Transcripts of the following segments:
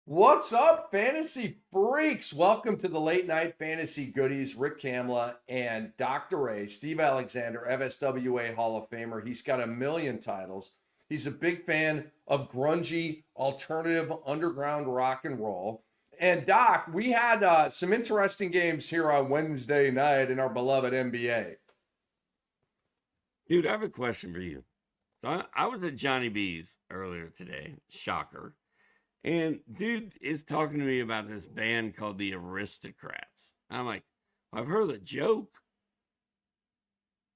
What's up, fantasy freaks? Welcome to the late night fantasy goodies. Rick Kamla and Dr. A, Steve Alexander, FSWA Hall of Famer. He's got a million titles. He's a big fan of grungy, alternative, underground rock and roll. And Doc, we had some interesting games here on Wednesday night in our beloved NBA. Dude, I have a question for you. So I was at Johnny B's earlier today. Shocker. And dude is talking to me about this band called the Aristocrats. I'm like, I've heard the joke,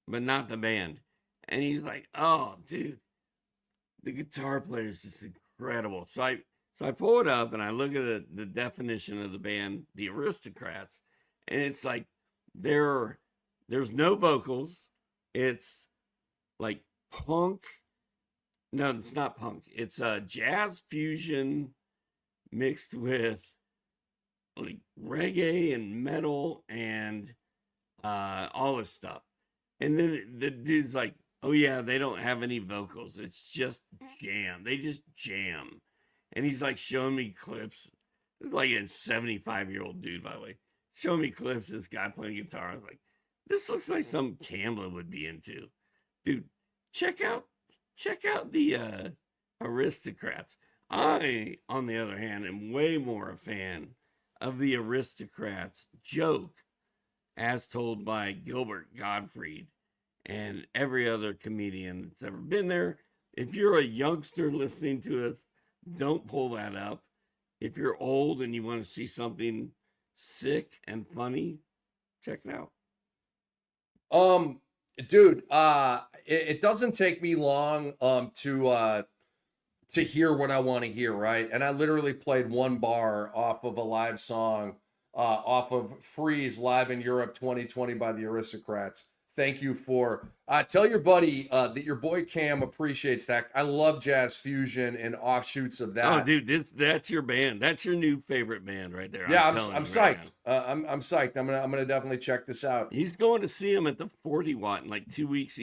but not the band. And he's like, oh, dude, the guitar player is just incredible. So I pull it up and I look at the definition of the band, the Aristocrats, and it's like there's no vocals. It's like punk. No, it's not punk. It's a jazz fusion mixed with like reggae and metal and all this stuff. And then the dude's like, oh yeah, they don't have any vocals. It's just jam. They just jam. And he's like showing me clips. It's like a 75-year-old dude, by the way, showing me clips of this guy playing guitar. I was like, this looks like something Kamla would be into. Dude, check out the Aristocrats. I, on the other hand, am way more a fan of the Aristocrats joke as told by Gilbert Gottfried and every other comedian that's ever been there. If you're a youngster listening to us, don't pull that up. If you're old and you want to see something sick and funny, check it out. Dude, it doesn't take me long to hear what I want to hear, right? And I literally played one bar off of a live song off of Freeze Live in Europe 2020 by the Aristocrats. Thank you for tell your buddy that your boy Cam appreciates that. I love jazz fusion and offshoots of Oh, that. dude, that's your band. That's your new favorite band right there. Yeah, I'm I'm telling I'm you right now. psyched. I'm psyched. I'm gonna definitely check this out. He's going to see him at the 40 Watt in like 2 weeks.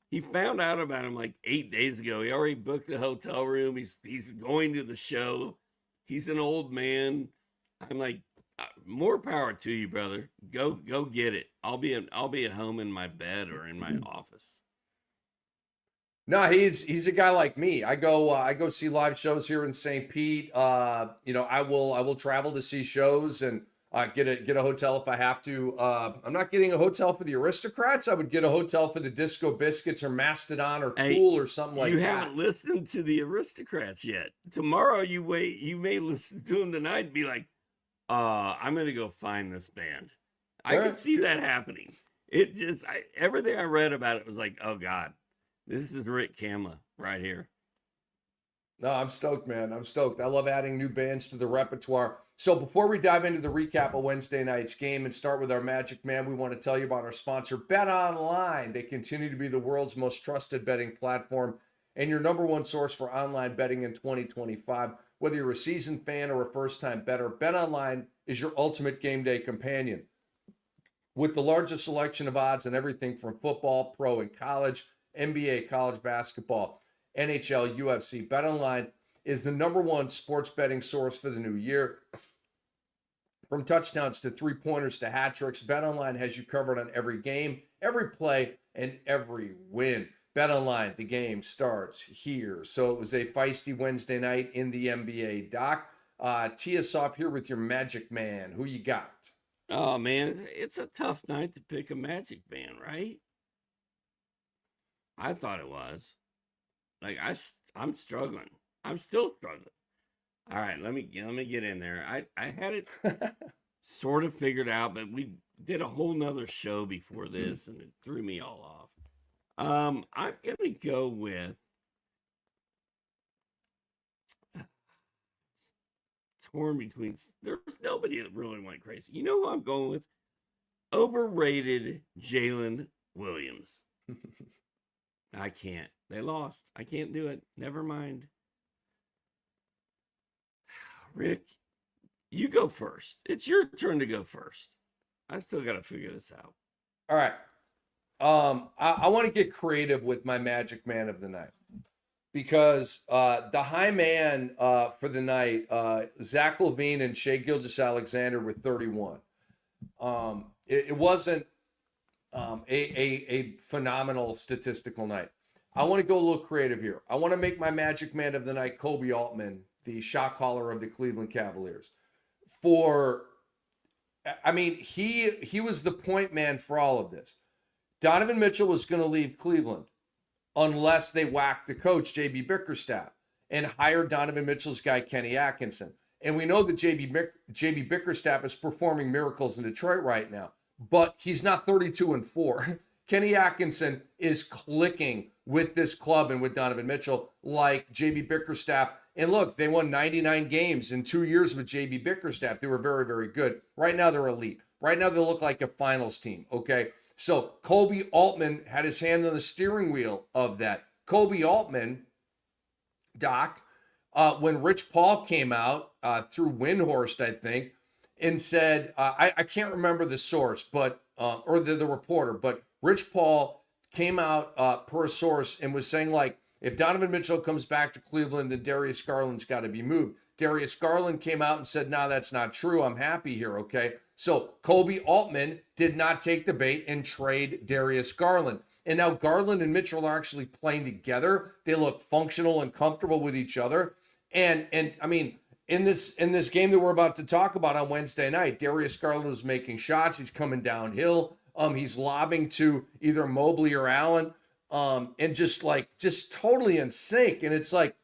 He found out about him like 8 days ago. He already booked the hotel room. He's going to the show. He's an old man. I'm like, more power to you, brother. Go get it. I'll be at home in my bed or in my office. No, he's a guy like me. I go see live shows here in St. Pete. I will travel to see shows and get a hotel if I have to. I'm not getting a hotel for the Aristocrats. I would get a hotel for the Disco Biscuits or Mastodon or Hey, Tool or something like you that. haven't listened to the Aristocrats yet. Tomorrow you may listen to them tonight and be like, I'm gonna go find this band. I All could right. see that happening. Everything I read about it was like, oh God, this is Rick Kamla right here. No, I'm stoked, man. I'm stoked. I love adding new bands to the repertoire. So before we dive into the recap of Wednesday night's game and start with our Magic Man, we want to tell you about our sponsor, Bet Online. They continue to be the world's most trusted betting platform and your number one source for online betting in 2025. Whether you're a seasoned fan or a first-time bettor, Bet Online is your ultimate game day companion. With the largest selection of odds on everything from football, pro and college, NBA, college basketball, NHL, UFC, BetOnline is the number one sports betting source for the new year. From touchdowns to three-pointers to hat tricks, BetOnline has you covered on every game, every play, and every win. BetOnline, the game starts here. So it was a feisty Wednesday night in the NBA. Doc, tee us off here with your Magic Man. Who you got? Oh man, it's a tough night to pick a Magic band, right? I thought it was. Like I'm struggling. I'm still struggling. All right, let me get in there. I had it sort of figured out, but we did a whole nother show before this, and it threw me all off. I'm gonna go with torn between. There's nobody that really went crazy. You know who I'm going with? Overrated Jalen Williams. I can't. They lost. I can't do it. Never mind. Rick, you go first. It's your turn to go first. I still got to figure this out. All right. I want to get creative with my Magic Man of the night because the high man for the night, Zach LaVine and Shea Gilgeous-Alexander with 31. It wasn't a phenomenal statistical night. I want to go a little creative here. I want to make my Magic Man of the night Kobe Altman, the shot caller of the Cleveland Cavaliers. He was the point man for all of this. Donovan Mitchell was going to leave Cleveland unless they whacked the coach, J.B. Bickerstaff, and hired Donovan Mitchell's guy, Kenny Atkinson. And we know that J.B. Bickerstaff is performing miracles in Detroit right now, but he's not 32-4. Kenny Atkinson is clicking with this club and with Donovan Mitchell like J.B. Bickerstaff. And look, they won 99 games in 2 years with J.B. Bickerstaff. They were very, very good. Right now, they're elite. Right now, they look like a finals team, okay? So Kobe Altman had his hand on the steering wheel of that. Kobe Altman, Doc, when Rich Paul came out through Windhorst, I think, and said, I can't remember the source, but or the reporter, but Rich Paul came out per a source and was saying, like, if Donovan Mitchell comes back to Cleveland, then Darius Garland's got to be moved. Darius Garland came out and said, no, that's not true. I'm happy here, okay? So Kobe Altman did not take the bait and trade Darius Garland. And now Garland and Mitchell are actually playing together. They look functional and comfortable with each other. And I mean, in this game that we're about to talk about on Wednesday night, Darius Garland was making shots. He's coming downhill. He's lobbing to either Mobley or Allen. And just totally in sync. And it's like,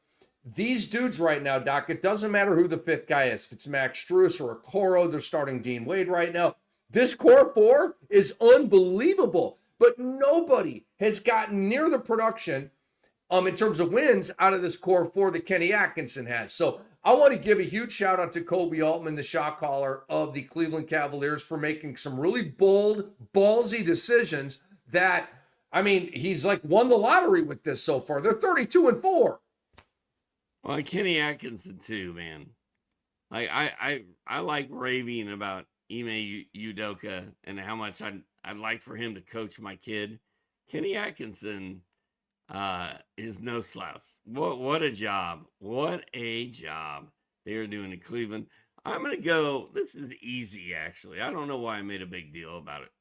these dudes right now, Doc, it doesn't matter who the fifth guy is. If it's Max Strus or Okoro, they're starting Dean Wade right now. This core four is unbelievable. But nobody has gotten near the production in terms of wins out of this core four that Kenny Atkinson has. So I want to give a huge shout out to Kobe Altman, the shot caller of the Cleveland Cavaliers, for making some really bold, ballsy decisions that, I mean, he's like won the lottery with this so far. They're 32-4. Well, Kenny Atkinson too, man. Like I like raving about Ime Udoka and how much I'd like for him to coach my kid. Kenny Atkinson is no slouch. What a job. What a job they are doing in Cleveland. I'm gonna go. This is easy, actually. I don't know why I made a big deal about it.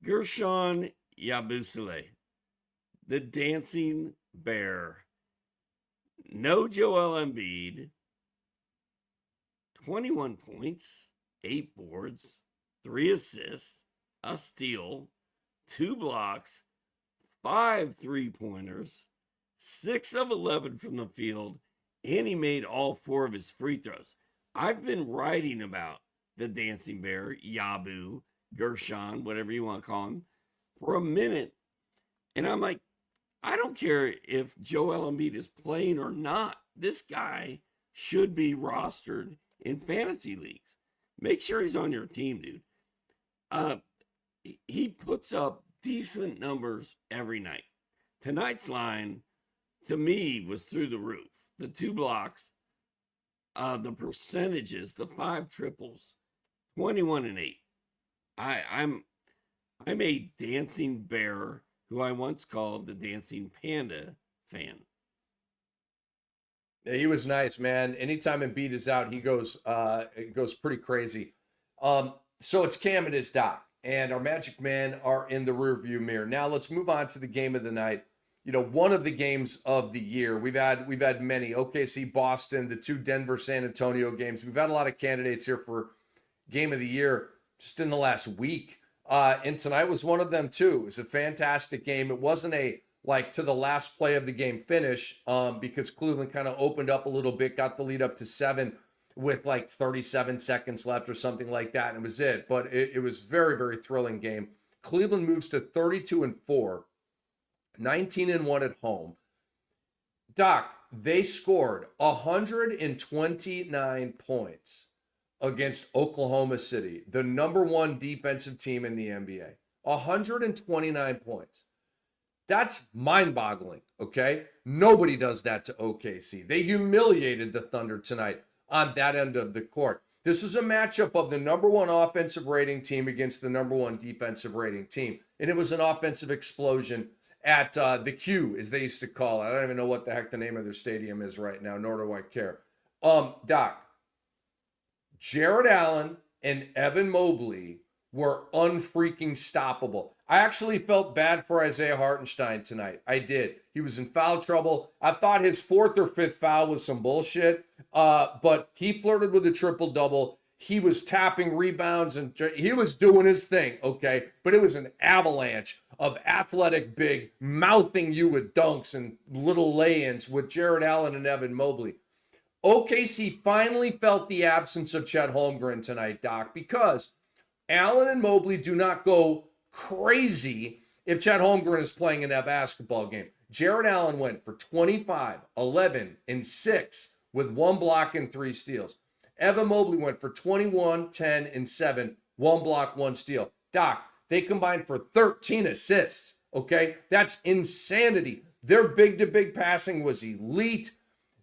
Gershon Yabusele, the dancing bear. No Joel Embiid, 21 points, 8 boards, 3 assists, a steal, 2 blocks, 5 3-pointers, 6 of 11 from the field, and he made all 4 of his free throws. I've been writing about the Dancing Bear, Yabu, Gershon, whatever you want to call him, for a minute. And I'm like, I don't care if Joel Embiid is playing or not. This guy should be rostered in fantasy leagues. Make sure he's on your team, dude. He puts up decent numbers every night. Tonight's line, to me, was through the roof. The 2 blocks, the percentages, the 5 triples, 21 and 8. I'm a dancing bear who I once called the Dancing Panda fan. Yeah, he was nice, man. Anytime Embiid is out, it goes pretty crazy. So it's Cam and his Doc, and our Magic Man are in the rearview mirror. Now let's move on to the game of the night. You know, one of the games of the year. We've had many. OKC, Boston, the 2 Denver, San Antonio games. We've had a lot of candidates here for game of the year just in the last week. And tonight was one of them too. It was a fantastic game. It wasn't a to the last play of the game finish because Cleveland kind of opened up a little bit, got the lead up to 7 with 37 seconds left or something like that, and it was it. But it was very, very thrilling game. Cleveland moves to 32-4, 19-1 at home. Doc, they scored 129 points against Oklahoma City, the number 1 defensive team in the NBA. 129 points. That's mind-boggling, okay? Nobody does that to OKC. They humiliated the Thunder tonight on that end of the court. This was a matchup of the number 1 offensive rating team against the number 1 defensive rating team. And it was an offensive explosion at the Q, as they used to call it. I don't even know what the heck the name of their stadium is right now, nor do I care. Doc, Jared Allen and Evan Mobley were unfreaking stoppable. I actually felt bad for Isaiah Hartenstein tonight. I did. He was in foul trouble. I thought his fourth or fifth foul was some bullshit, but he flirted with a triple-double. He was tapping rebounds, and he was doing his thing, okay? But it was an avalanche of athletic big mouthing you with dunks and little lay-ins with Jared Allen and Evan Mobley. OKC finally felt the absence of Chet Holmgren tonight, Doc, because Allen and Mobley do not go crazy if Chet Holmgren is playing in that basketball game. Jared Allen went for 25, 11, and 6 with 1 block and 3 steals. Evan Mobley went for 21, 10, and 7, 1 block, 1 steal. Doc, they combined for 13 assists, okay? That's insanity. Their big-to-big passing was elite.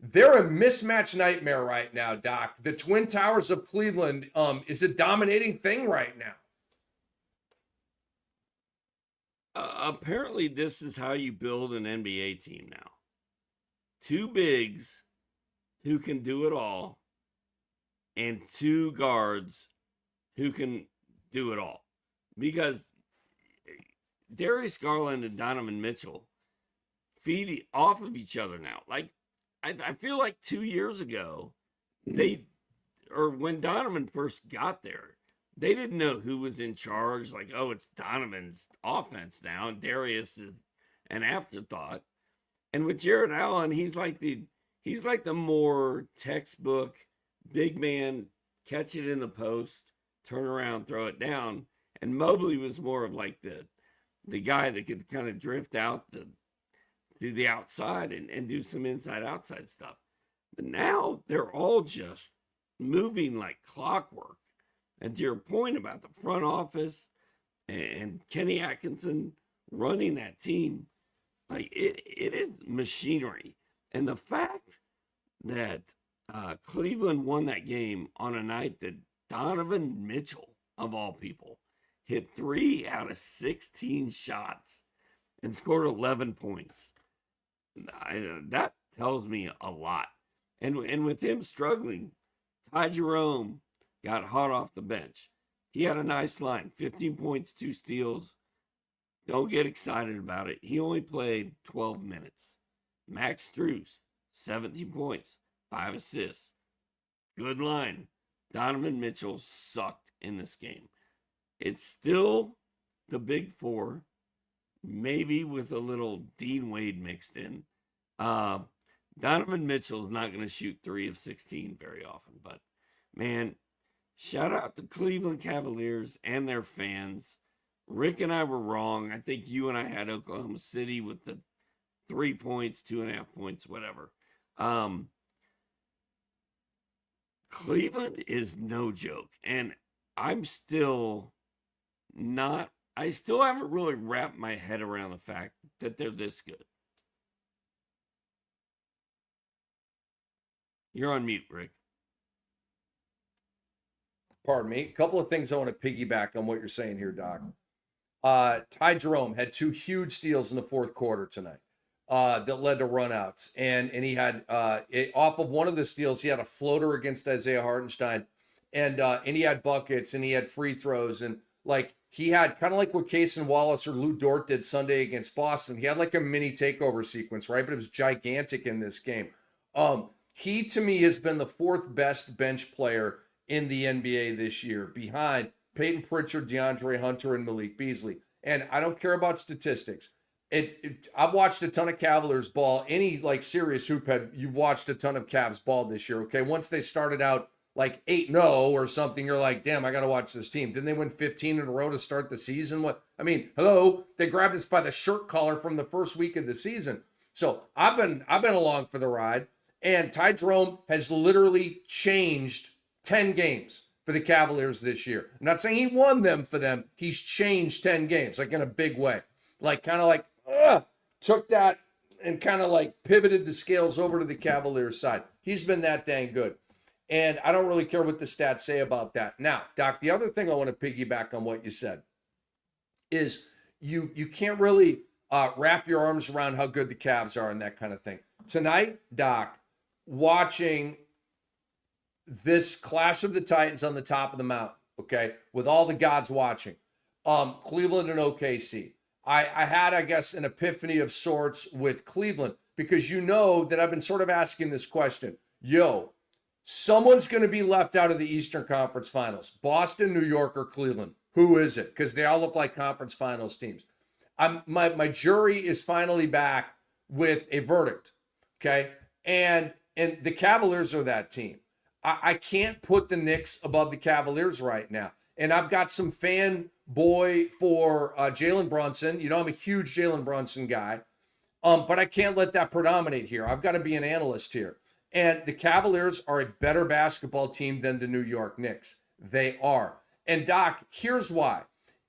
They're a mismatch nightmare right now, Doc. The Twin Towers of Cleveland is a dominating thing right now. Apparently, this is how you build an NBA team now. 2 bigs who can do it all, and 2 guards who can do it all. Because Darius Garland and Donovan Mitchell feed off of each other now. Like, I feel like 2 years ago, when Donovan first got there, they didn't know who was in charge. Like, oh, it's Donovan's offense now, and Darius is an afterthought. And with Jared Allen, he's like the more textbook big man, catch it in the post, turn around, throw it down. And Mobley was more of like the guy that could kind of drift out to the outside and do some inside-outside stuff. But now they're all just moving like clockwork. And to your point about the front office and Kenny Atkinson running that team, like it is machinery. And the fact that Cleveland won that game on a night that Donovan Mitchell, of all people, hit 3 out of 16 shots and scored 11 points. That tells me a lot. And with him struggling, Ty Jerome got hot off the bench. He had a nice line, 15 points, 2 steals. Don't get excited about it. He only played 12 minutes. Max Strus, 17 points, 5 assists. Good line. Donovan Mitchell sucked in this game. It's still the big 4, maybe with a little Dean Wade mixed in. Donovan Mitchell is not going to shoot 3 of 16 very often, but man, shout out to Cleveland Cavaliers and their fans. Rick and I were wrong. I think you and I had Oklahoma City with the 3 points, 2.5 points, whatever. Cleveland is no joke. And I still haven't really wrapped my head around the fact that they're this good. You're on mute, Rick. Pardon me. A couple of things I want to piggyback on what you're saying here, Doc. Ty Jerome had 2 huge steals in the fourth quarter tonight that led to runouts. And he had, off of one of the steals, he had a floater against Isaiah Hartenstein. And he had buckets and he had free throws. And like he had kind of like what Cason Wallace or Lou Dort did Sunday against Boston. He had like a mini takeover sequence, right? But it was gigantic in this game. He, to me, has been the 4th best bench player in the NBA this year, behind Peyton Pritchard, DeAndre Hunter, and Malik Beasley. And I don't care about statistics. I've watched a ton of Cavaliers ball. Any like serious hoop head, you've watched a ton of Cavs ball this year. Okay, once they started out like 8-0 or something, you're like, damn, I got to watch this team. Didn't they win 15 in a row to start the season? What? I mean, hello, they grabbed us by the shirt collar from the first week of the season. So I've been along for the ride. And Ty Jerome has literally changed 10 games for the Cavaliers this year. I'm not saying he won them for them. He's changed 10 games, like in a big way. Like kind of like, took that and kind of like pivoted the scales over to the Cavaliers side. He's been that dang good. And I don't really care what the stats say about that. Now, Doc, the other thing I want to piggyback on what you said is you can't really wrap your arms around how good the Cavs are and that kind of thing. Tonight, Doc, watching this clash of the Titans on the top of the mountain, okay, with all the gods watching, Cleveland and OKC. I had, I guess, an epiphany of sorts with Cleveland because you know that I've been sort of asking this question. Yo, someone's going to be left out of the Eastern Conference Finals. Boston, New York, or Cleveland. Who is it? Because they all look like conference finals teams. My jury is finally back with a verdict, okay? And the Cavaliers are that team. I can't put the Knicks above the Cavaliers right now. And I've got some fanboy for Jalen Brunson. You know, I'm a huge Jalen Brunson guy. But I can't let that predominate here. I've got to be an analyst here. And the Cavaliers are a better basketball team than the New York Knicks. They are. And Doc, here's why.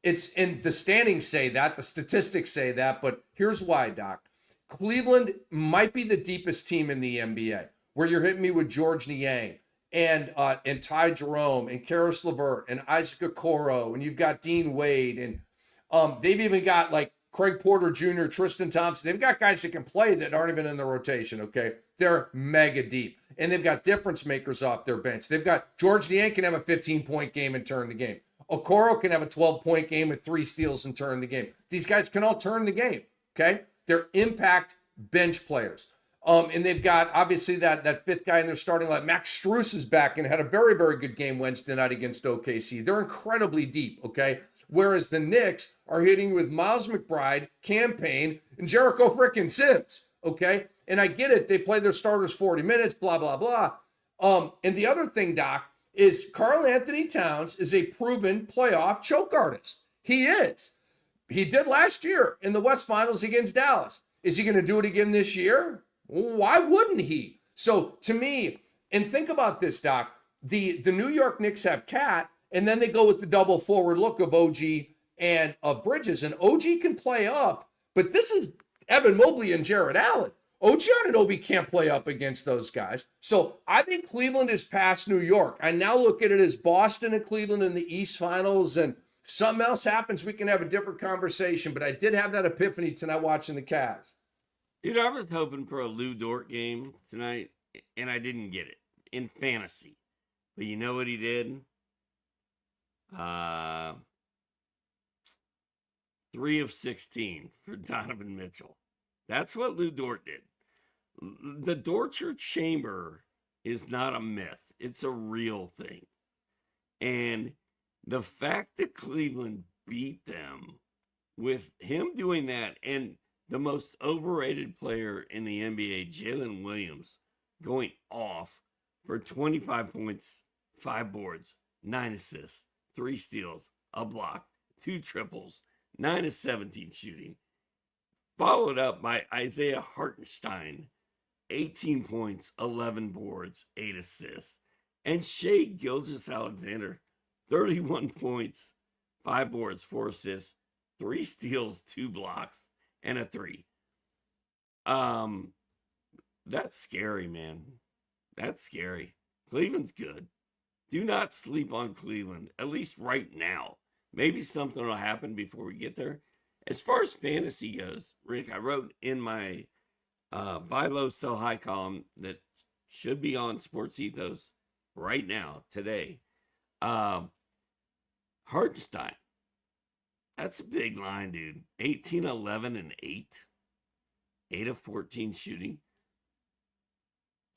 And the standings say that, the statistics say that, but here's why, Doc. Cleveland might be the deepest team in the NBA, where you're hitting me with George Niang and Ty Jerome and Karis LeVert and Isaac Okoro, and you've got Dean Wade, and they've even got like Craig Porter Jr., Tristan Thompson. They've got guys that can play that aren't even in the rotation, okay? They're mega deep. And they've got difference makers off their bench. They've got George Niang can have a 15-point game and turn the game. Okoro can have a 12-point game with 3 steals and turn the game. These guys can all turn the game, okay? They're impact bench players. And they've got, obviously, that fifth guy in their starting line. Max Strus is back and had a very, very good game Wednesday night against OKC. They're incredibly deep, okay? Whereas the Knicks are hitting with Miles McBride, Cam Payne, and Jericho frickin' Sims, okay? And I get it. They play their starters 40 minutes, blah, blah, blah. And the other thing, Doc, is Karl Anthony Towns is a proven playoff choke artist. He is. He did last year in the West Finals against Dallas. Is he going to do it again this year? Why wouldn't he? So to me, and think about this, Doc, the New York Knicks have Cat, and then they go with the double forward look of OG and of Bridges. And OG can play up, but this is Evan Mobley and Jared Allen. OG Anunoby can't play up against those guys. So I think Cleveland is past New York. I now look at it as Boston and Cleveland in the East Finals. And if something else happens, we can have a different conversation. But I did have that epiphany tonight watching the Cavs. Dude, I was hoping for a Lou Dort game tonight, and I didn't get it in fantasy. But you know what he did? 3 of 16 for Donovan Mitchell. That's what Lou Dort did. The Dortcher chamber is not a myth. It's a real thing. And the fact that Cleveland beat them with him doing that, and the most overrated player in the NBA, Jalen Williams, going off for 25 points, 5 boards, 9 assists, 3 steals, a block, 2 triples, 9 of 17 shooting. Followed up by Isaiah Hartenstein, 18 points, 11 boards, 8 assists. And Shai Gilgeous-Alexander, 31 points, 5 boards, 4 assists, 3 steals, 2 blocks, and a 3. That's scary, man. That's scary. Cleveland's good. Do not sleep on Cleveland, at least right now. Maybe something will happen before we get there. As far as fantasy goes, Rick, I wrote in my buy low, sell high column that should be on Sports Ethos right now, today. Hartenstein. That's a big line, dude. 18, 11, and 8. 8 of 14 shooting.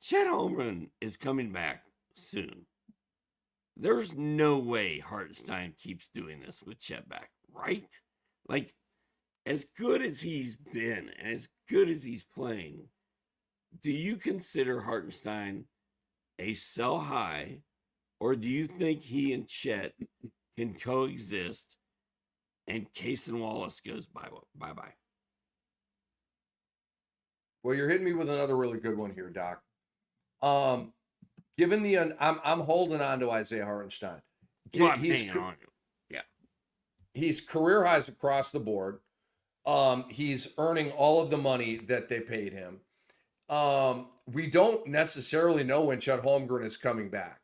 Chet Holmgren is coming back soon. There's no way Hartenstein keeps doing this with Chet back, right? Like, as good as he's been and as good as he's playing, do you consider Hartenstein a sell high, or do you think he and Chet can coexist and Cason Wallace goes bye-bye? Well, you're hitting me with another really good one here, Doc. Given the I'm holding on to Isaiah Hartenstein. He's career highs across the board. He's earning all of the money that they paid him. We don't necessarily know when Chet Holmgren is coming back.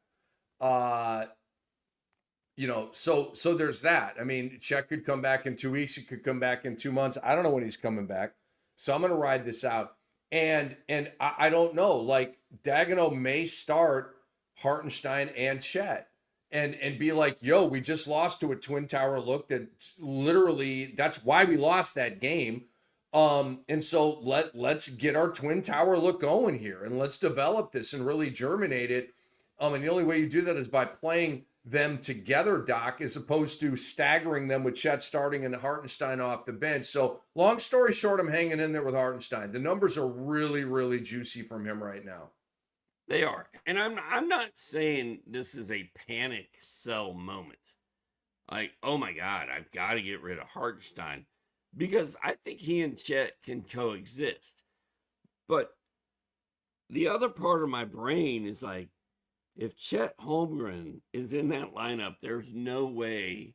So there's that. I mean, Chet could come back in 2 weeks. He could come back in 2 months. I don't know when he's coming back. So I'm going to ride this out. And I don't know. Like Dagenham may start Hartenstein and Chet and be like, yo, we just lost to a Twin Tower look that literally that's why we lost that game. And so let's get our Twin Tower look going here and let's develop this and really germinate it. And the only way you do that is by playing them together, Doc, as opposed to staggering them with Chet starting and Hartenstein off the bench. So long story short, I'm hanging in there with Hartenstein. The numbers are really, really juicy from him right now. They are. And I'm not saying this is a panic sell moment. Like, oh my God, I've got to get rid of Hartenstein. Because I think he and Chet can coexist. But the other part of my brain is like, if Chet Holmgren is in that lineup, there's no way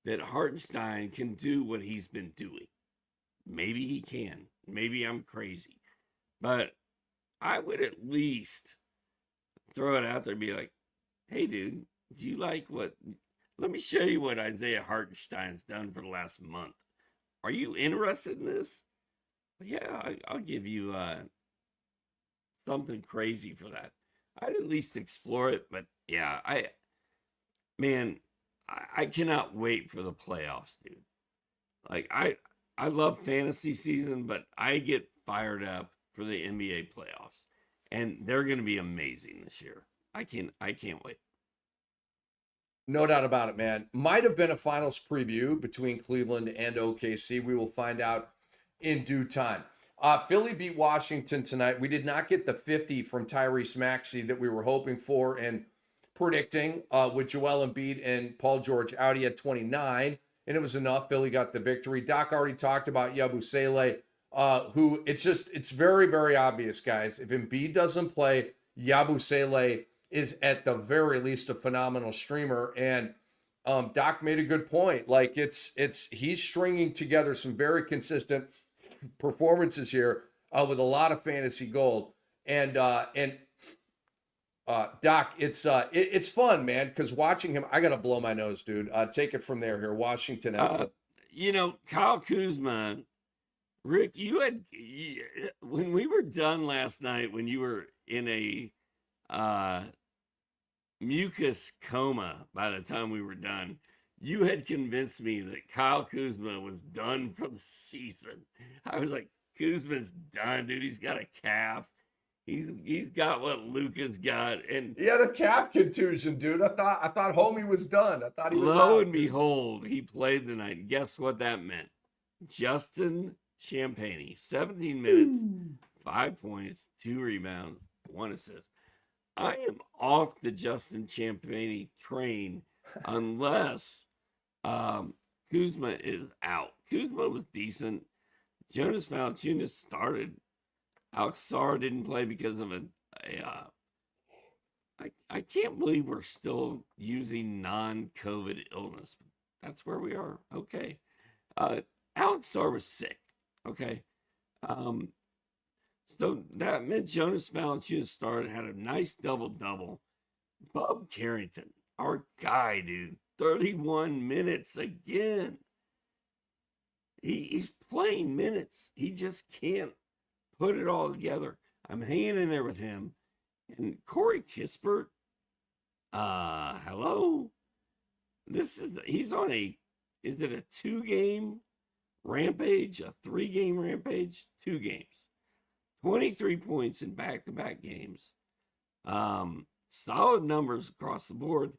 that Hartenstein can do what he's been doing. Maybe he can. Maybe I'm crazy. But I would at least throw it out there and be like, hey, dude, do you like what? Let me show you what Isaiah Hartenstein's done for the last month. Are you interested in this? Yeah, I'll give you something crazy for that. I'd at least explore it, but yeah, I cannot wait for the playoffs, dude. Like I love fantasy season, but I get fired up for the NBA playoffs, and they're going to be amazing this year. I can't wait. No doubt about it, man. Might have been a finals preview between Cleveland and OKC. We will find out in due time. Philly beat Washington tonight. We did not get the 50 from Tyrese Maxey that we were hoping for and predicting with Joel Embiid and Paul George out. He had 29, and it was enough. Philly got the victory. Doc already talked about Yabusele, who it's very, very obvious, guys. If Embiid doesn't play, Yabusele is at the very least a phenomenal streamer. And Doc made a good point. Like he's stringing together some very consistent performances here with a lot of fantasy gold. And Doc, it's fun, man, because watching him, I gotta blow my nose, dude. Take it from there here, Washington. Kyle Kuzma, Rick, when we were done last night, when you were in a mucus coma by the time we were done, you had convinced me that Kyle Kuzma was done for the season. I was like, Kuzma's done, dude. He's got a calf. He's got what Luka's got, and he had a calf contusion, dude. I thought homie was done. I thought he was lo out, and behold, he played the night. And guess what that meant? Justin Champagnie, 17 minutes, 5 points, 2 rebounds, 1 assist. I am off the Justin Champagnie train unless Kuzma is out. Kuzma was decent. Jonas Valanciunas started. Alex Sarr didn't play because of I can't believe we're still using non-COVID illness. That's where we are. Okay. Alex Sarr was sick. Okay. So that meant Jonas Valanciunas started, had a nice double-double. Bub Carrington, our guy, dude, 31 minutes again. He's playing minutes. He just can't put it all together. I'm hanging in there with him. And Corey Kispert, hello? He's on is it a 2-game rampage, a 3-game rampage? 2 games. 23 points in back-to-back games. Solid numbers across the board.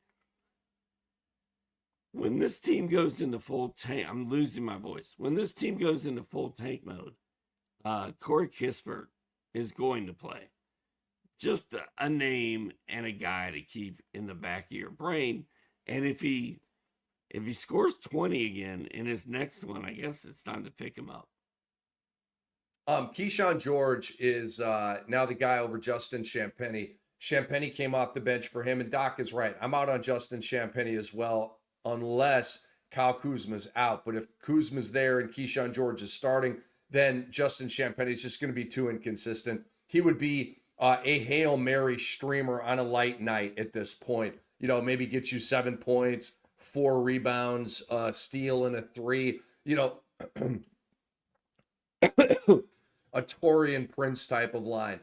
When this team goes into full tank, I'm losing my voice. When this team goes into full tank mode, Corey Kispert is going to play. Just a name and a guy to keep in the back of your brain. And if he scores 20 again in his next one, I guess it's time to pick him up. Keyshawn George is now the guy over Justin Champagnie. Champagnie came off the bench for him, and Doc is right. I'm out on Justin Champagnie as well, unless Kyle Kuzma's out. But if Kuzma's there and Keyshawn George is starting, then Justin Champagnie is just going to be too inconsistent. He would be a Hail Mary streamer on a light night at this point. maybe get you 7 points, 4 rebounds, steal, and a 3. A Torian Prince type of line.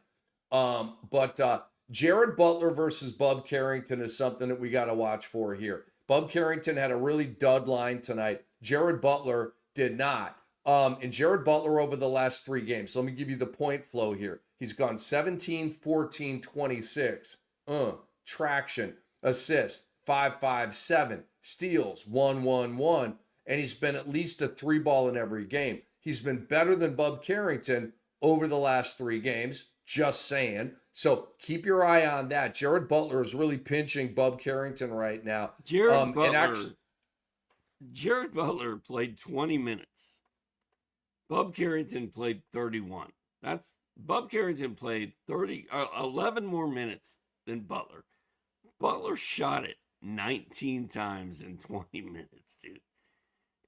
But Jared Butler versus Bub Carrington is something that we got to watch for here. Bub Carrington had a really dud line tonight. Jared Butler did not. And Jared Butler over the last 3 games. So let me give you the point flow here. He's gone 17, 14, 26. Traction, assist, 5, 5, 7, steals, 1, 1, 1. And he's been at least a 3 ball in every game. He's been better than Bub Carrington over the last 3 games. Just saying. So keep your eye on that. Jared Butler is really pinching Bub Carrington right now. Jared Butler played 20 minutes. Bub Carrington played 31. Bub Carrington played 11 more minutes than Butler. Butler shot it 19 times in 20 minutes, dude.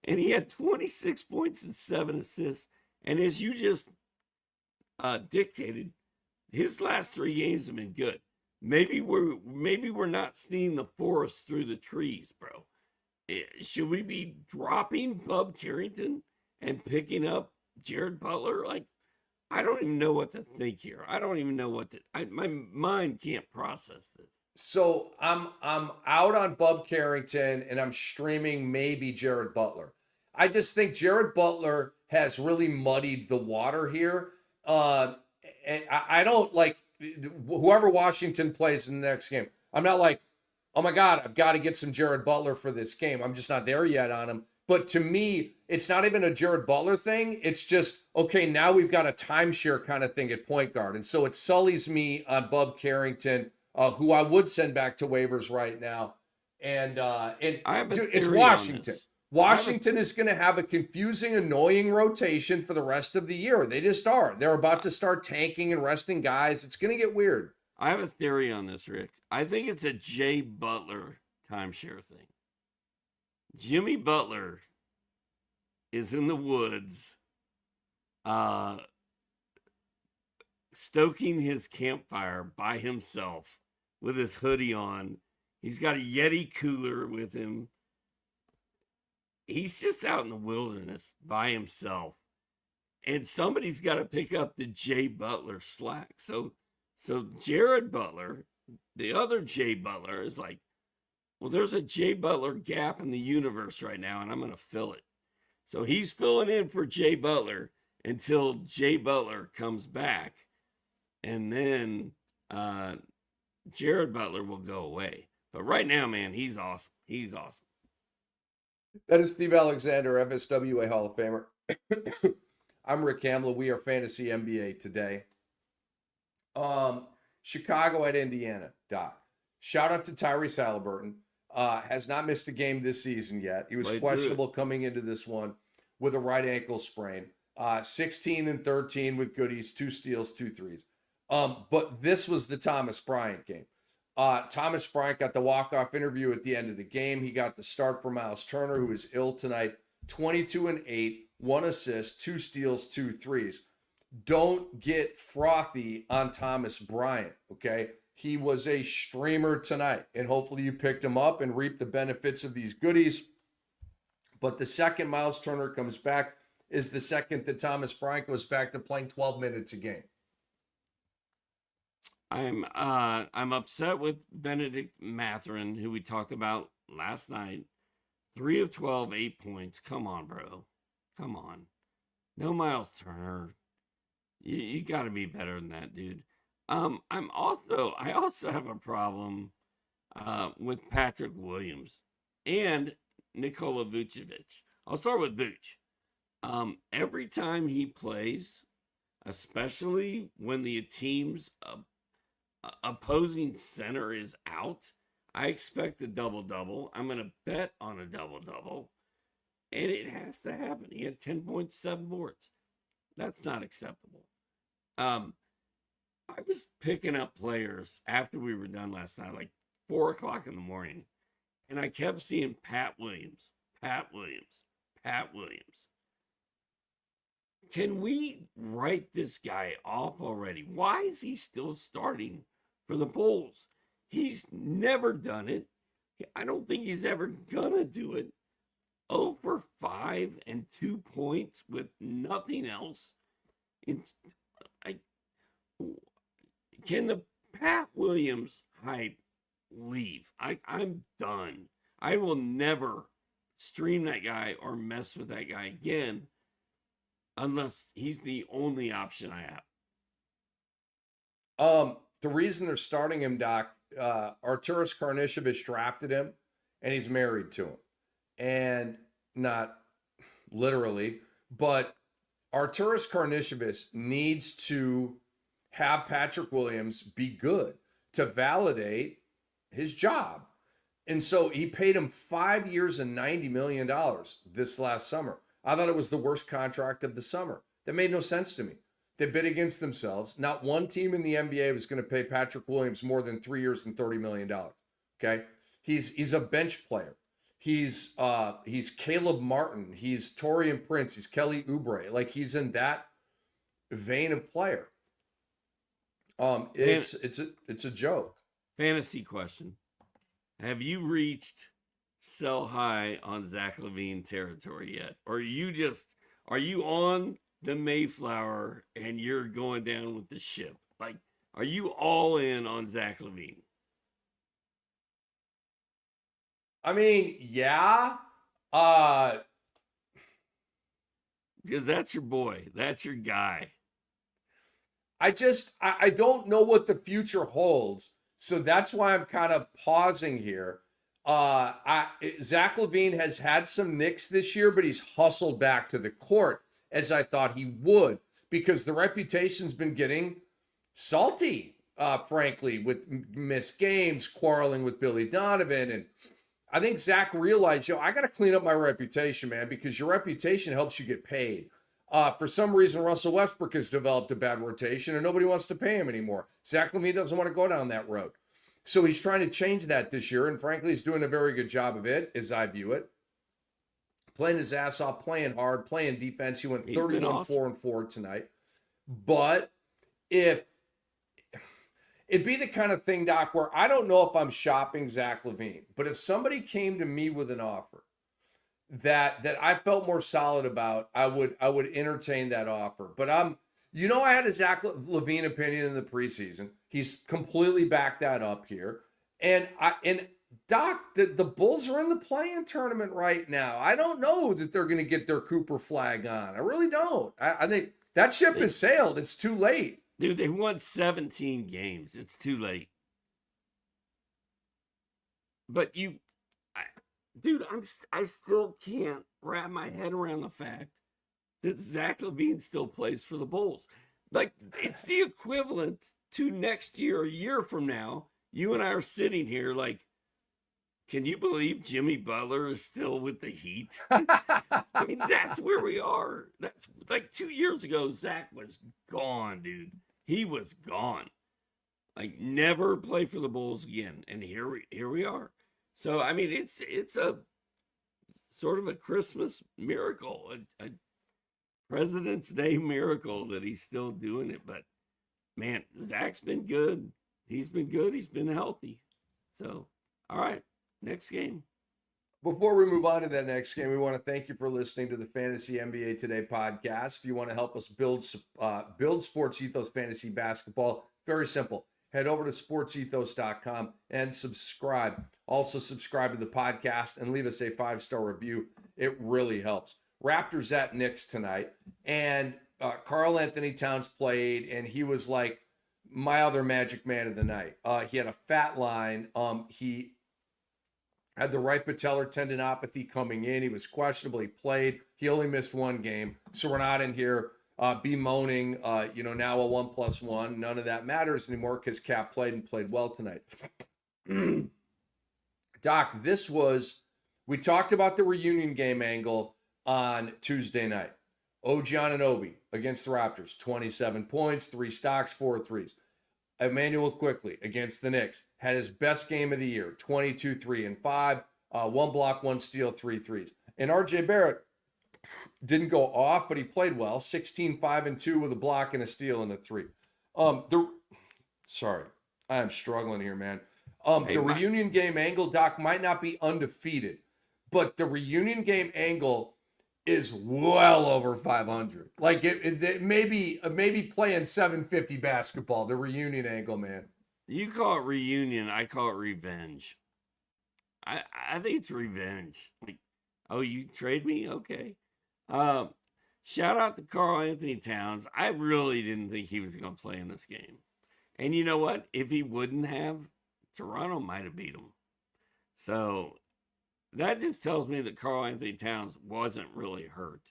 And he had 26 points and 7 assists. And as you just dictated, his last 3 games have been good. Maybe we're not seeing the forest through the trees, bro. Should we be dropping Bub Carrington and picking up Jared Butler? Like, I don't even know what to think here. I don't even know my mind can't process this. So I'm out on Bub Carrington and I'm streaming maybe Jared Butler. I just think Jared Butler has really muddied the water here. And I don't like whoever Washington plays in the next game. I'm not like, oh my God, I've got to get some Jared Butler for this game. I'm just not there yet on him. But to me, it's not even a Jared Butler thing. It's just, okay, now we've got a timeshare kind of thing at point guard. And so it sullies me on Bub Carrington, who I would send back to waivers right now. And dude, it's Washington. Washington is going to have a confusing, annoying rotation for the rest of the year. They just are. They're about to start tanking and resting guys. It's going to get weird. I have a theory on this, Rick. I think it's a Jay Butler timeshare thing. Jimmy Butler is in the woods stoking his campfire by himself with his hoodie on. He's got a Yeti cooler with him. He's just out in the wilderness by himself. And somebody's got to pick up the Jay Butler slack. So Jared Butler, the other Jay Butler, is like, well, there's a Jay Butler gap in the universe right now, and I'm going to fill it. So he's filling in for Jay Butler until Jay Butler comes back. And then Jared Butler will go away. But right now, man, he's awesome. He's awesome. That is Steve Alexander, FSWA Hall of Famer. I'm Rick Kamla. We are Fantasy NBA today. Chicago at Indiana, Doc. Shout out to Tyrese Halliburton. Has not missed a game this season yet. He was questionable coming into this one with a right ankle sprain. 16 and 13 with goodies, 2 steals, 2 threes. But this was the Thomas Bryant game. Thomas Bryant got the walk-off interview at the end of the game. He got the start for Miles Turner, who is ill tonight. 22 and 8, 1 assist, 2 steals, 2 threes. Don't get frothy on Thomas Bryant, okay? He was a streamer tonight, and hopefully you picked him up and reaped the benefits of these goodies. But the second Miles Turner comes back is the second that Thomas Bryant goes back to playing 12 minutes a game. I'm upset with Benedict Mathurin, who we talked about last night. 3 of 12, 8 points. Come on, bro. Come on. No Miles Turner. You got to be better than that, dude. I also have a problem with Patrick Williams and Nikola Vucevic. I'll start with Vuce. Every time he plays, especially when the team's opposing center is out, I expect a double-double. I'm going to bet on a double-double. And it has to happen. He had 10.7 boards. That's not acceptable. I was picking up players after we were done last night, like 4 o'clock in the morning. And I kept seeing Pat Williams. Can we write this guy off already? Why is he still starting for the Bulls? He's never done it. I don't think he's ever gonna do it. 0 for 5 and 2 points with nothing else. I, can the Pat Williams hype leave? I'm done. I will never stream that guy or mess with that guy again unless he's the only option I have. The reason they're starting him, Doc, Arturas Karnisovas drafted him, and he's married to him. And not literally, but Arturas Karnisovas needs to have Patrick Williams be good to validate his job. And so he paid him 5 years and $90 million this last summer. I thought it was the worst contract of the summer. That made no sense to me. They bid against themselves. Not one team in the NBA was going to pay Patrick Williams more than 3 years and $30 million. Okay. He's a bench player. He's Caleb Martin. He's Taurean Prince. He's Kelly Oubre. Like, he's in that vein of player. It's a joke. Fantasy question. Have you reached sell high on Zach LaVine territory yet? Or are you on the Mayflower and you're going down with the ship? Like, are you all in on Zach LaVine? I mean, yeah. Because that's your boy. That's your guy. I don't know what the future holds. So that's why I'm kind of pausing here. Zach LaVine has had some nicks this year, but he's hustled back to the court as I thought he would, because the reputation's been getting salty, frankly, with missed games, quarreling with Billy Donovan. And I think Zach realized, I got to clean up my reputation, man, because your reputation helps you get paid. For some reason, Russell Westbrook has developed a bad rotation and nobody wants to pay him anymore. Zach LaVine doesn't want to go down that road. So he's trying to change that this year, and frankly, he's doing a very good job of it, as I view it. Playing his ass off, playing hard, playing defense. He went 31-4-4 tonight. But if it'd be the kind of thing, Doc, where I don't know if I'm shopping Zach LaVine, but if somebody came to me with an offer that I felt more solid about, I would entertain that offer. But I had a Zach LaVine opinion in the preseason. He's completely backed that up here. And Doc, the Bulls are in the play-in tournament right now. I don't know that they're going to get their Cooper flag on. I really don't. I think that ship has sailed. It's too late. Dude, they won 17 games. It's too late. But I still can't wrap my head around the fact that Zach LaVine still plays for the Bulls. Like, it's the equivalent to next year, a year from now, you and I are sitting here like, can you believe Jimmy Butler is still with the Heat? I mean, that's where we are. That's like 2 years ago, Zach was gone, dude. He was gone. Like, never play for the Bulls again. And here we are. So, I mean, it's a sort of a Christmas miracle, a President's Day miracle that he's still doing it. But, man, Zach's been good. He's been good. He's been healthy. So, all right, next game. Before we move on to that next game, we want to thank you for listening to the Fantasy NBA Today podcast. If you want to help us build Sports Ethos Fantasy Basketball, very simple. Head over to sportsethos.com and subscribe. Also subscribe to the podcast and leave us a 5-star review. It really helps. Raptors at Knicks tonight, and Karl Anthony Towns played, and he was like my other Magic Man of the night. He had a fat line. He had the right patellar tendinopathy coming in. He was questionable. He played. He only missed one game. So we're not in here bemoaning, now a 1+1. None of that matters anymore because Cap played and played well tonight. Doc, we talked about the reunion game angle on Tuesday night. OG Anunoby against the Raptors, 27 points, 3 stocks, 4 threes. Emmanuel Quickly against the Knicks had his best game of the year, 22, 3, and 5, 1 block, 1 steal, 3 threes. And RJ Barrett didn't go off, but he played well, 16, 5, and 2 with a block and a steal and a 3. Sorry, I am struggling here, man. The reunion game angle, Doc, might not be undefeated, but the reunion game angle is well over 500. Like it maybe playing 750 basketball, the reunion angle, man. You call it reunion, I call it revenge. I think it's revenge. Like, oh, you trade me? Okay. Shout out to Karl Anthony Towns. I really didn't think he was going to play in this game. And you know what? If he wouldn't have, Toronto might have beat him. So that just tells me that Karl Anthony Towns wasn't really hurt.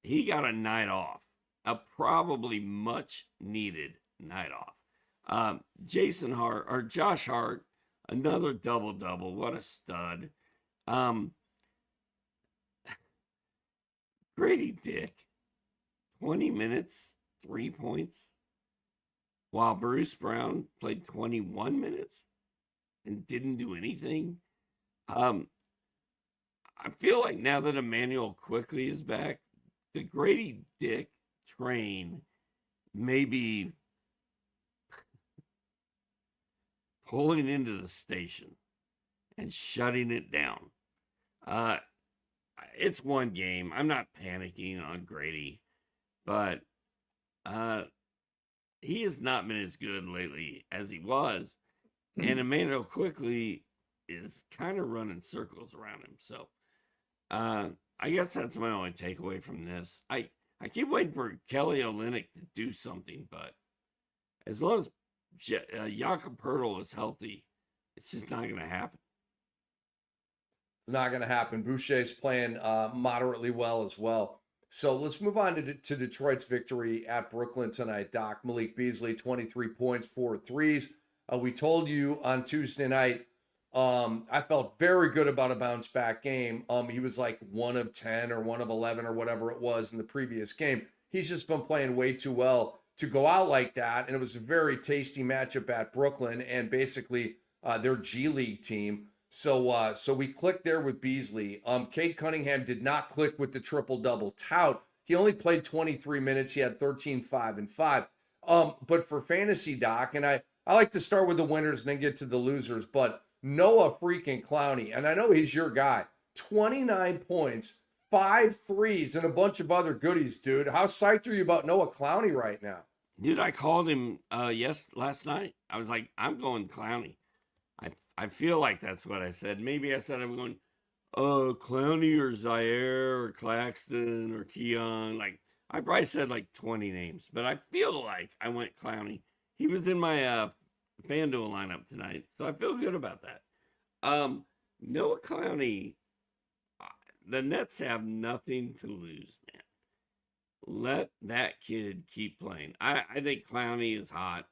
He got a night off, a probably much needed night off. Josh Hart, another double-double. What a stud. Grady Dick, 20 minutes, 3 points, while Bruce Brown played 21 minutes and didn't do anything. I feel like now that Emmanuel Quickly is back, the Grady Dick train may be pulling into the station and shutting it down. It's one game. I'm not panicking on Grady, but he has not been as good lately as he was. And Emmanuel Quickly is kind of running circles around him. So I guess that's my only takeaway from this. I keep waiting for Kelly Olynyk to do something, but as long as Jakob Poeltl is healthy, it's just not going to happen. It's not going to happen. Boucher's playing moderately well as well. So let's move on to Detroit's victory at Brooklyn tonight, Doc. Malik Beasley, 23 points, 4 threes. We told you on Tuesday night, I felt very good about a bounce back game. He was like 1 of 10 or 1 of 11 or whatever it was in the previous game. He's just been playing way too well to go out like that. And it was a very tasty matchup at Brooklyn and basically their G League team. So we clicked there with Beasley. Cade Cunningham did not click with the triple-double tout. He only played 23 minutes. He had 13, 5, and 5. But for fantasy, Doc, and I like to start with the winners and then get to the losers, but Noah freaking Clowney, and I know he's your guy, 29 points, 5 threes, and a bunch of other goodies, dude. How psyched are you about Noah Clowney right now? Dude, I called him last night. I was like, I'm going Clowney. I feel like that's what I said. Maybe I said I'm going, Clowney or Zaire or Claxton or Keon. Like, I probably said like 20 names, but I feel like I went Clowney. He was in my FanDuel lineup tonight, so I feel good about that. Noah Clowney, the Nets have nothing to lose, man. Let that kid keep playing. I think Clowney is hot.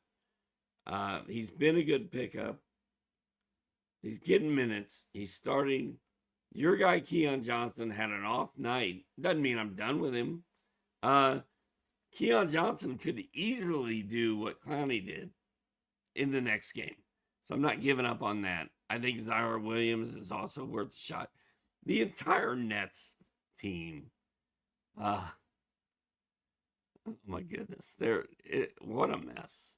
He's been a good pickup. He's getting minutes. He's starting. Your guy, Keon Johnson, had an off night. Doesn't mean I'm done with him. Keon Johnson could easily do what Clowney did in the next game. So I'm not giving up on that. I think Zaire Williams is also worth a shot. The entire Nets team. Oh my goodness. What a mess.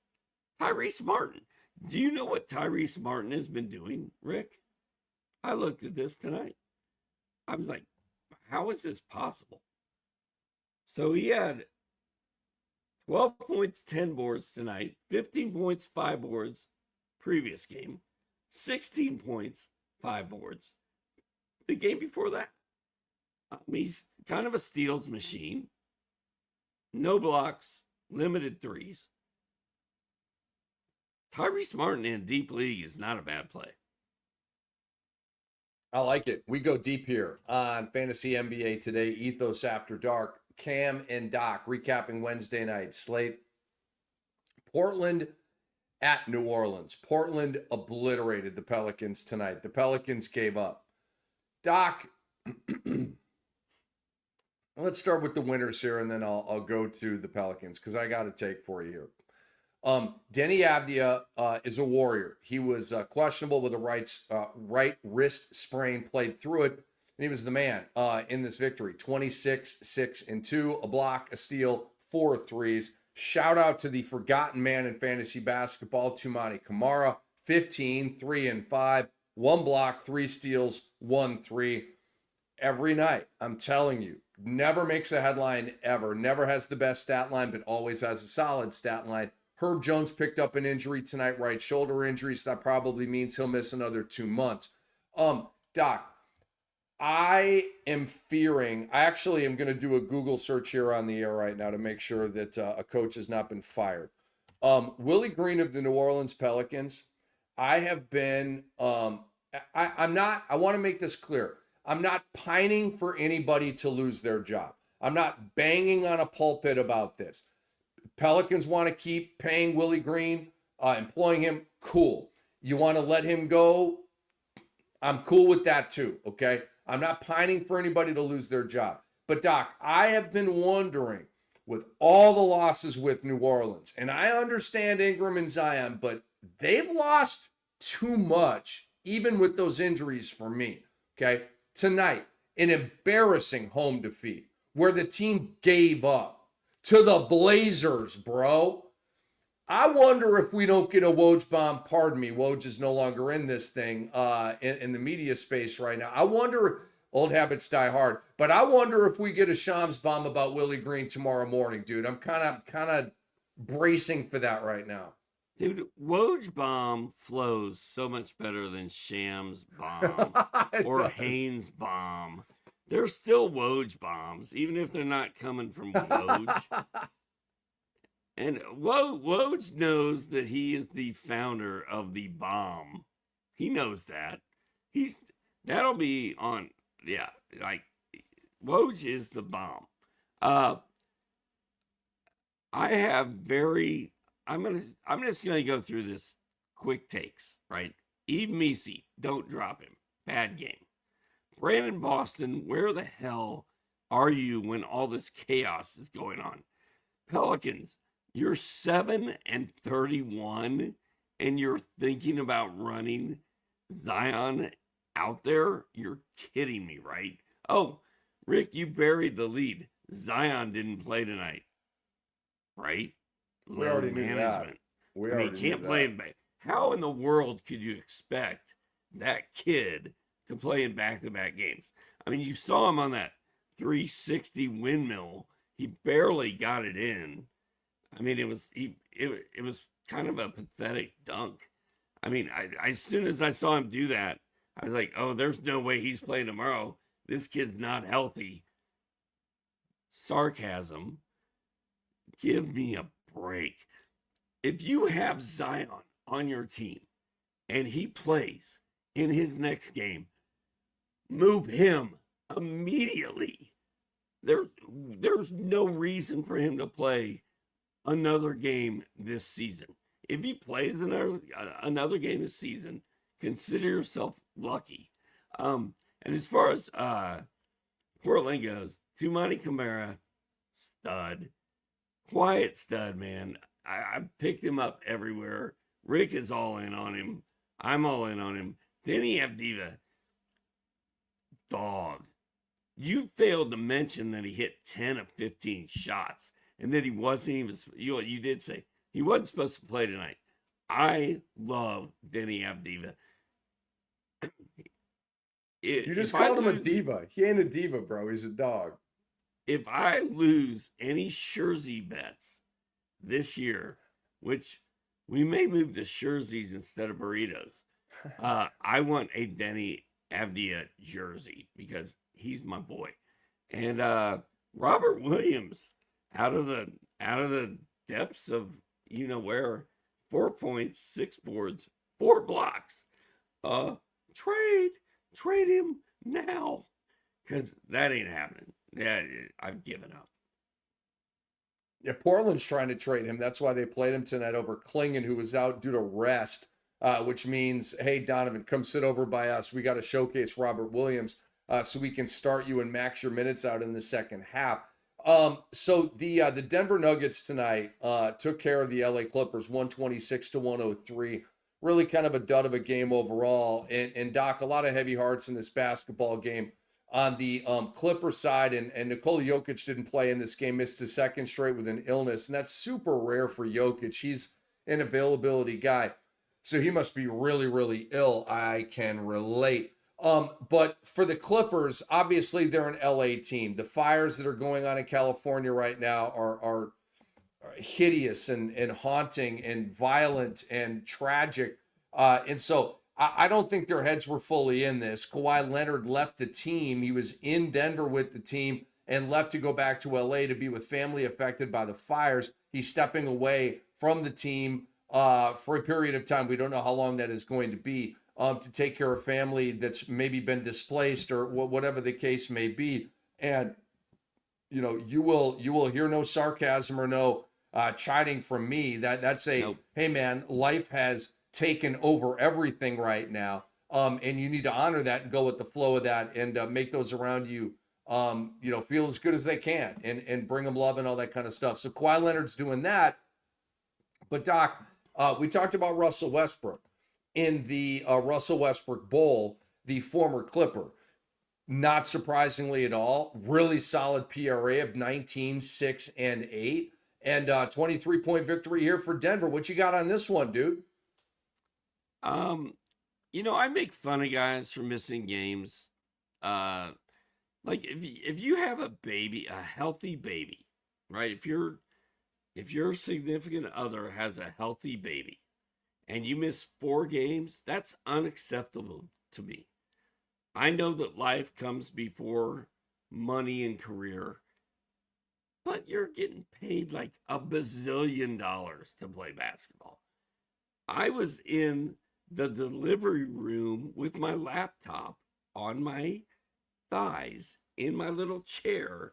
Tyrese Martin. Do you know what Tyrese Martin has been doing, Rick? I looked at this tonight. I was like, how is this possible? So he had 12 points, 10 boards tonight, 15 points, 5 boards previous game, 16 points, 5 boards the game before that. He's kind of a steals machine. No blocks, limited threes. Tyrese Martin in a deep league is not a bad play. I like it. We go deep here on Fantasy NBA today. Ethos After Dark. Cam and Doc recapping Wednesday night slate. Portland at New Orleans. Portland obliterated the Pelicans tonight. The Pelicans gave up. Doc, let's start with the winners here, and then I'll go to the Pelicans because I got a take for you here. Denny Avdia is a warrior. He was questionable with a right wrist sprain, played through it, and he was the man in this victory. 26, 6, and 2, a block, a steal, 4 threes. Shout out to the forgotten man in fantasy basketball, Tumani Kamara, 15, 3 and 5, 1 block, 3 steals, 1 3 every night. I'm telling you, never makes a headline ever. Never has the best stat line, but always has a solid stat line. Herb Jones picked up an injury tonight, right shoulder injury, so that probably means he'll miss another 2 months. Doc, I am fearing, I actually am going to do a Google search here on the air right now to make sure that a coach has not been fired. Willie Green of the New Orleans Pelicans, I have been, I'm not, I want to make this clear. I'm not pining for anybody to lose their job. I'm not banging on a pulpit about this. Pelicans want to keep paying Willie Green, employing him, cool. You want to let him go? I'm cool with that too, okay? I'm not pining for anybody to lose their job. But Doc, I have been wondering, with all the losses with New Orleans, and I understand Ingram and Zion, but they've lost too much, even with those injuries for me, okay? Tonight, an embarrassing home defeat where the team gave up to the Blazers, bro. I wonder if we don't get a Woj bomb. Pardon me, Woj is no longer in this thing in the media space right now. I wonder, old habits die hard, but I wonder if we get a Shams bomb about Willie Green tomorrow morning, dude. I'm kind of bracing for that right now. Dude, Woj bomb flows so much better than Shams bomb or Haynes bomb. They're still Woj bombs, even if they're not coming from Woj. And Woj knows that he is the founder of the bomb. He knows that. That'll be on, yeah, like Woj is the bomb. I'm just gonna go through this quick takes, right? Eve Meese, don't drop him. Bad game. Brandon Boston, where the hell are you when all this chaos is going on? Pelicans, you're 7-31 and you're thinking about running Zion out there? You're kidding me, right? Oh, Rick, you buried the lead. Zion didn't play tonight, right? We already knew that. He can't play in back. How in the world could you expect that kid to play in back-to-back games? I mean, you saw him on that 360 windmill. He barely got it in. I mean, it was kind of a pathetic dunk. I mean, as soon as I saw him do that, I was like, oh, there's no way he's playing tomorrow. This kid's not healthy. Sarcasm. Give me a break. If you have Zion on your team and he plays in his next game, move him immediately. There's no reason for him to play another game this season. If he plays another game this season, consider yourself lucky. And as far as Portland goes, Tumani Kamara, stud. Quiet stud, man. I picked him up everywhere. Rick is all in on him. I'm all in on him. Denny Avdiva, dog. You failed to mention that he hit 10 of 15 shots and that he wasn't even, you did say he wasn't supposed to play tonight. I love Denny Avdiva. You just called him a diva. He ain't a diva, bro. He's a dog. If I lose any Jersey bets this year, which we may move to Jerseys instead of burritos, I want a Denny Avdia jersey because he's my boy. And Robert Williams out of the depths of where, 4 points, 6 boards, 4 blocks. Trade him now because that ain't happening. Yeah, I've given up. Yeah, Portland's trying to trade him. That's why they played him tonight over Klingon, who was out due to rest, which means, hey, Donovan, come sit over by us. We got to showcase Robert Williams so we can start you and max your minutes out in the second half. So the Denver Nuggets tonight took care of the LA Clippers 126-103. Really kind of a dud of a game overall. And Doc, a lot of heavy hearts in this basketball game. On the Clipper side, and Nikola Jokic didn't play in this game, missed his second straight with an illness, and that's super rare for Jokic. He's an availability guy. So he must be really, really ill. I can relate. But for the Clippers, obviously they're an LA team. The fires that are going on in California right now are hideous and haunting and violent and tragic. And so I don't think their heads were fully in this. Kawhi Leonard left the team. He was in Denver with the team and left to go back to LA to be with family affected by the fires. He's stepping away from the team for a period of time. We don't know how long that is going to be, to take care of family that's maybe been displaced or whatever the case may be. And you will hear no sarcasm or no chiding from me. That's a Nope. hey man, life has taken over everything right now, and you need to honor that and go with the flow of that, and make those around you feel as good as they can, and bring them love and all that kind of stuff. So Kawhi Leonard's doing that. But Doc, we talked about Russell Westbrook in the Russell Westbrook Bowl, the former Clipper. Not surprisingly at all, really solid PRA of 19, 6, and 8. And 23-point victory here for Denver. What you got on this one, dude? I make fun of guys for missing games. Like if you have a baby, a healthy baby, right? If your significant other has a healthy baby and you miss 4 games, that's unacceptable to me. I know that life comes before money and career, but you're getting paid like $1 bazillion to play basketball. I was in the delivery room with my laptop on my thighs in my little chair,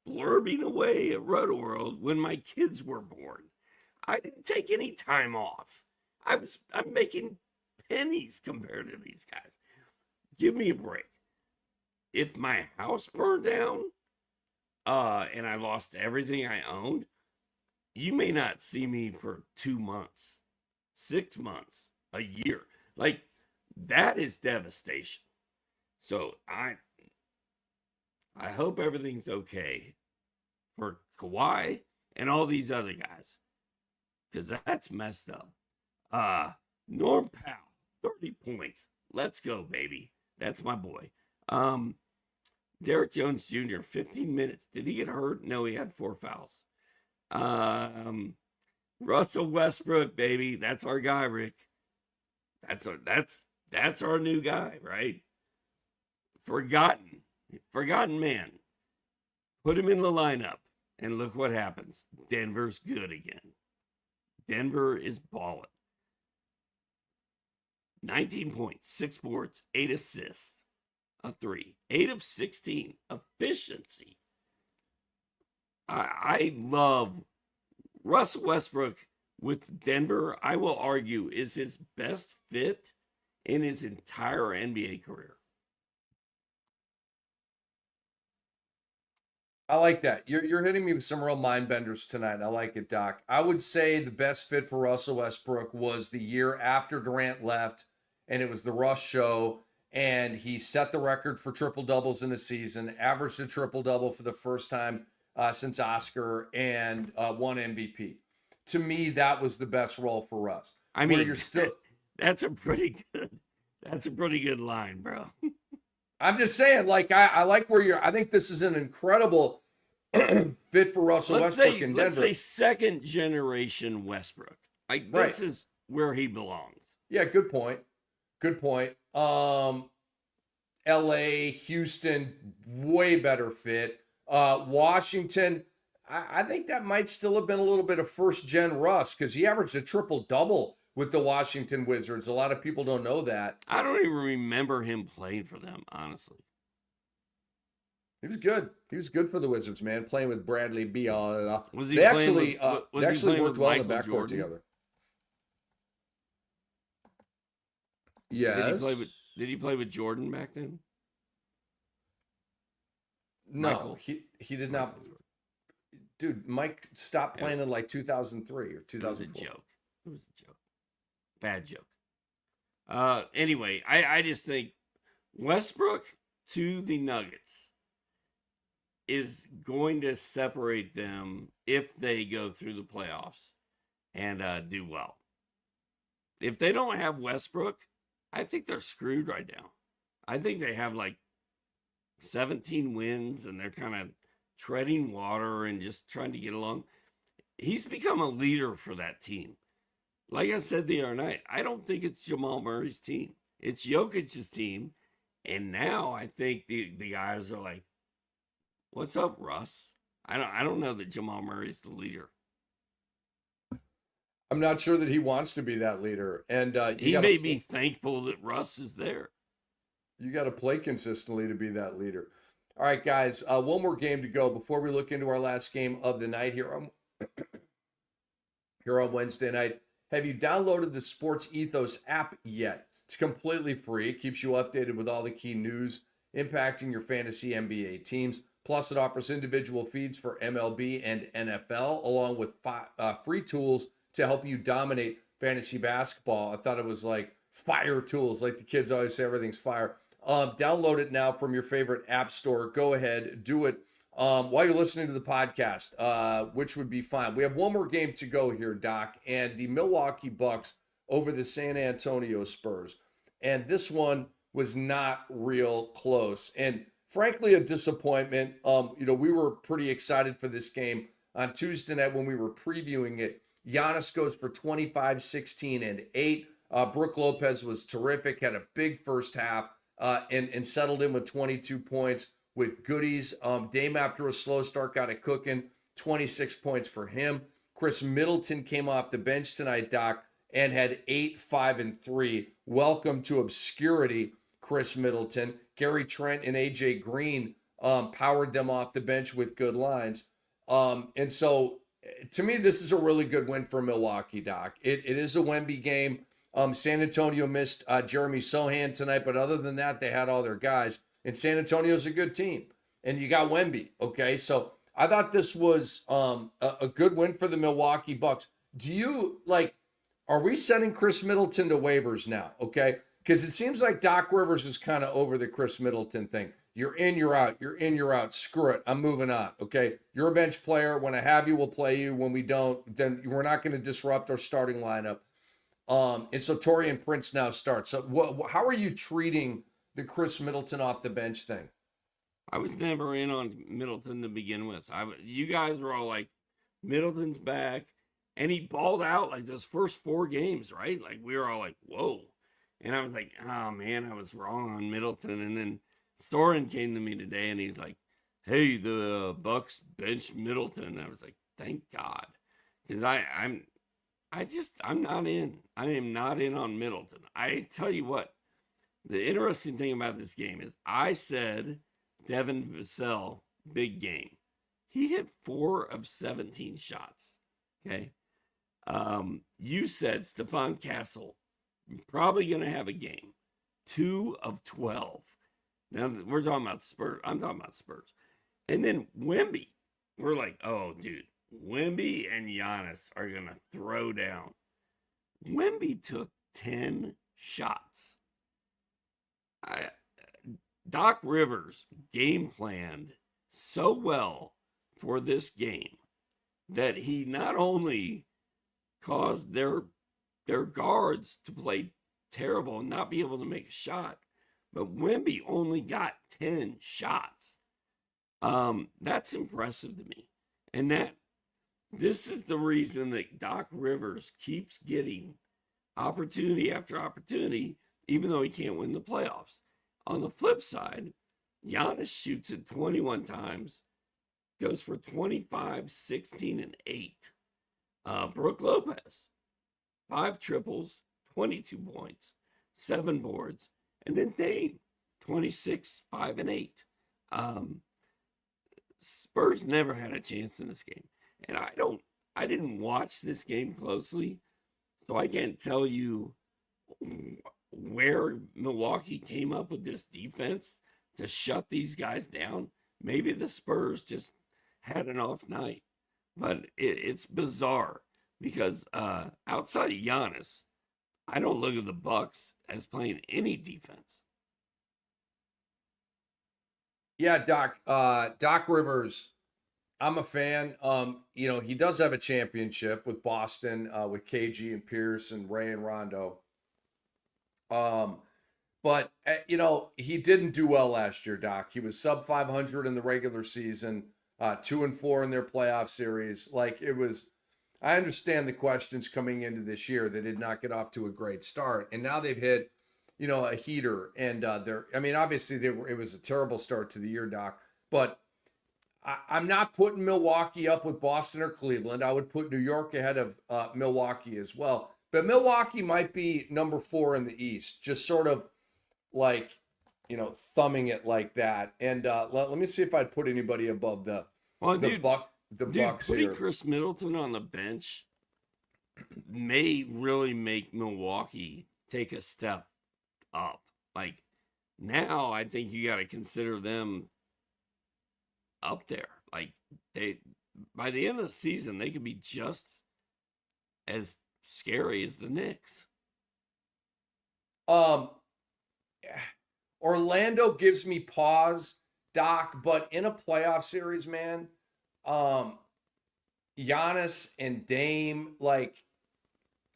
blurbing away at Roto-World when my kids were born. I didn't take any time off. I'm making pennies compared to these guys. Give me a break. If my house burned down, and I lost everything I owned, you may not see me for 2 months, 6 months, a year. Like, that is devastation. So I hope everything's okay for Kawhi and all these other guys, because that's messed up. Norm Powell, 30 points. Let's go, baby. That's my boy. Derrick Jones Jr., 15 minutes. Did he get hurt? No, he had 4 fouls. Russell Westbrook, baby. That's our guy, Rick. That's our new guy, right? Forgotten man. Put him in the lineup, and look what happens. Denver's good again. Denver is balling. 19 points, 6 boards, 8 assists, a 3, 8 of 16, efficiency. I love Russell Westbrook with Denver. I will argue is his best fit in his entire NBA career. I like that. You're hitting me with some real mind benders tonight. I like it, Doc. I would say the best fit for Russell Westbrook was the year after Durant left, and it was the Russ show, and he set the record for triple doubles in a season, averaged a triple double for the first time since Oscar, and won MVP. To me, that was the best role for Russ. I mean, you're still. That's a pretty good line, bro. I'm just saying, like, I like where you're. I think this is an incredible fit for Russell Westbrook in Denver. Let's say second generation Westbrook. Like, this is where he belongs. Yeah, good point. Good point. LA, Houston, way better fit. Washington, I think that might still have been a little bit of first gen Russ, because he averaged a triple double with the Washington Wizards. A lot of people don't know that. I don't even remember him playing for them, honestly. He was good. He was good for the Wizards, man, playing with Bradley Beal. They actually worked well in the backcourt Jordan together. Yes. Did he play with Jordan back then? No, he did not. Dude, Mike stopped playing in like 2003 or 2004. It was a joke. Bad joke. Anyway, I just think Westbrook to the Nuggets is going to separate them if they go through the playoffs and do well. if they don't have Westbrook, I think they're screwed right now. I think they have like 17 wins and they're kind of treading water and just trying to get along. He's become a leader for that team. Like I said the other night, I don't think it's Jamal Murray's team. It's Jokic's team. And now I think the guys are like, what's up, Russ? I don't know that Jamal Murray's the leader. I'm not sure that he wants to be that leader. And he may be thankful that Russ is there. You got to play consistently to be that leader. All right, guys, one more game to go before we look into our last game of the night here on Wednesday night. Have you downloaded the Sports Ethos app yet? It's completely free. It keeps you updated with all the key news impacting your fantasy NBA teams. Plus, it offers individual feeds for MLB and NFL, along with free tools to help you dominate fantasy basketball. I thought it was like fire tools, like the kids always say, everything's fire. Download it now from your favorite app store. Go ahead, do it while you're listening to the podcast, which would be fine. We have one more game to go here, Doc, and the Milwaukee Bucks over the San Antonio Spurs. And this one was not real close. And frankly, a disappointment. We were pretty excited for this game on Tuesday night when we were previewing it. Giannis goes for 25, 16, and 8. Brook Lopez was terrific, had a big first half, and settled in with 22 points with goodies. Dame, after a slow start, got it cooking, 26 points for him. Chris Middleton came off the bench tonight, Doc, and had 8, 5, and 3. Welcome to obscurity, Chris Middleton. Gary Trent and AJ Green powered them off the bench with good lines. And so, to me, this is a really good win for Milwaukee, Doc. It is a Wemby game. San Antonio missed Jeremy Sohan tonight, but other than that, they had all their guys. And San Antonio's a good team. And you got Wemby, okay? So I thought this was a good win for the Milwaukee Bucks. Do you, are we sending Chris Middleton to waivers now, okay? Because it seems like Doc Rivers is kind of over the Chris Middleton thing. You're in, you're out. You're in, you're out. Screw it. I'm moving on, okay? You're a bench player. When I have you, we'll play you. When we don't, then we're not going to disrupt our starting lineup. And so Taurean Prince now starts. So how are you treating the Chris Middleton off the bench thing? I was never in on Middleton to begin with. You guys were all like, Middleton's back. And he balled out like those first 4 games, right? Like we were all like, whoa. And I was like, oh man, I was wrong on Middleton. And then Storin came to me today and he's like, hey, the Bucks benched Middleton. I was like, thank God. Because I'm not in. I am not in on Middleton. I tell you what, the interesting thing about this game is I said Devin Vassell, big game. He hit 4 of 17 shots. Okay. You said Stephon Castle, probably going to have a game. 2 of 12. Now we're talking about Spurs. I'm talking about Spurs. And then Wemby. We're like, oh, dude. Wemby and Giannis are going to throw down. Wemby took 10 shots. Doc Rivers game planned so well for this game that he not only caused their guards to play terrible and not be able to make a shot, but Wemby only got 10 shots. That's impressive to me. And this is the reason that Doc Rivers keeps getting opportunity after opportunity, even though he can't win the playoffs. On the flip side, Giannis shoots it 21 times, goes for 25, 16, and 8. Brook Lopez, 5 triples, 22 points, 7 boards, and then Dame, 26, 5, and 8. Spurs never had a chance in this game. And I didn't watch this game closely, so I can't tell you where Milwaukee came up with this defense to shut these guys down. Maybe the Spurs just had an off night, but it's bizarre because outside of Giannis, I don't look at the Bucks as playing any defense. Yeah, Doc. Doc Rivers I'm a fan. He does have a championship with Boston, with KG and Pierce and Ray and Rondo. Um, but he didn't do well last year, Doc. He was sub 500 in the regular season, 2-4 in their playoff series. Like it was, I understand the questions coming into this year. They did not get off to a great start, and now they've hit, a heater. And obviously it was a terrible start to the year, Doc. But I'm not putting Milwaukee up with Boston or Cleveland. I would put New York ahead of Milwaukee as well. But Milwaukee might be number 4 in the East, just sort of like, thumbing it like that. And let me see if I'd put anybody above the Bucks putting here. Chris Middleton on the bench may really make Milwaukee take a step up. Like now, I think you got to consider them up there. Like they, by the end of the season, they could be just as scary as the Knicks. Orlando gives me pause, Doc, but in a playoff series, man, Giannis and Dame,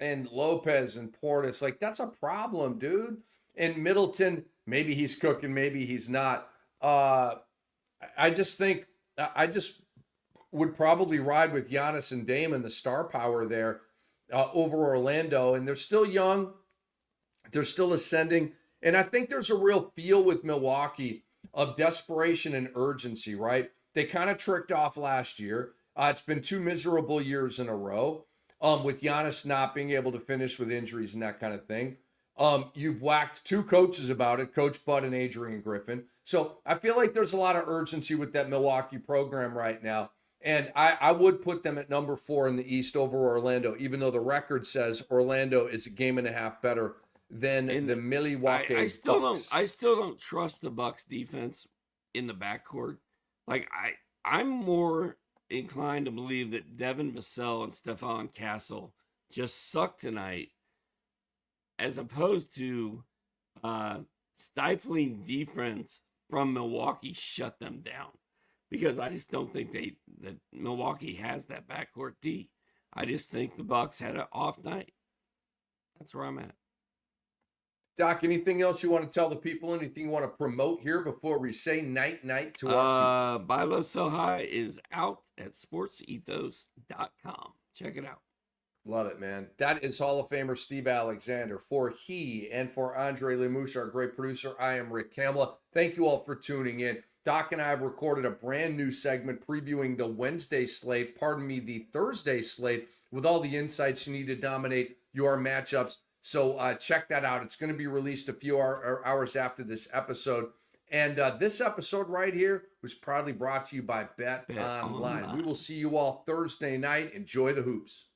and Lopez and Portis, that's a problem, dude. And Middleton, maybe he's cooking, maybe he's not. I just think I just would probably ride with Giannis and Dame and the star power there over Orlando. And they're still young. They're still ascending. And I think there's a real feel with Milwaukee of desperation and urgency, right? They kind of tricked off last year. It's been 2 miserable years in a row with Giannis not being able to finish with injuries and that kind of thing. You've whacked 2 coaches about it, Coach Bud and Adrian Griffin. So I feel like there's a lot of urgency with that Milwaukee program right now. And I would put them at number 4 in the East over Orlando, even though the record says Orlando is a game and a half better than the Milwaukee Bucks. I still don't trust the Bucks defense in the backcourt. I'm more inclined to believe that Devin Vassell and Stephon Castle just suck tonight, as opposed to stifling defense from Milwaukee shut them down. Because I just don't think that Milwaukee has that backcourt D. I just think the Bucks had an off night. That's where I'm at. Doc, anything else you want to tell the people? Anything you want to promote here before we say night to our people? Buy Low Sell High is out at sportsethos.com. Check it out. Love it, man. That is Hall of Famer Steve Alexander. For he and for Andre Lemouche, our great producer, I am Rick Kamla. Thank you all for tuning in. Doc and I have recorded a brand new segment previewing the Thursday slate, with all the insights you need to dominate your matchups. So check that out. It's going to be released a few hours after this episode. And this episode right here was proudly brought to you by Bet Online. We will see you all Thursday night. Enjoy the hoops.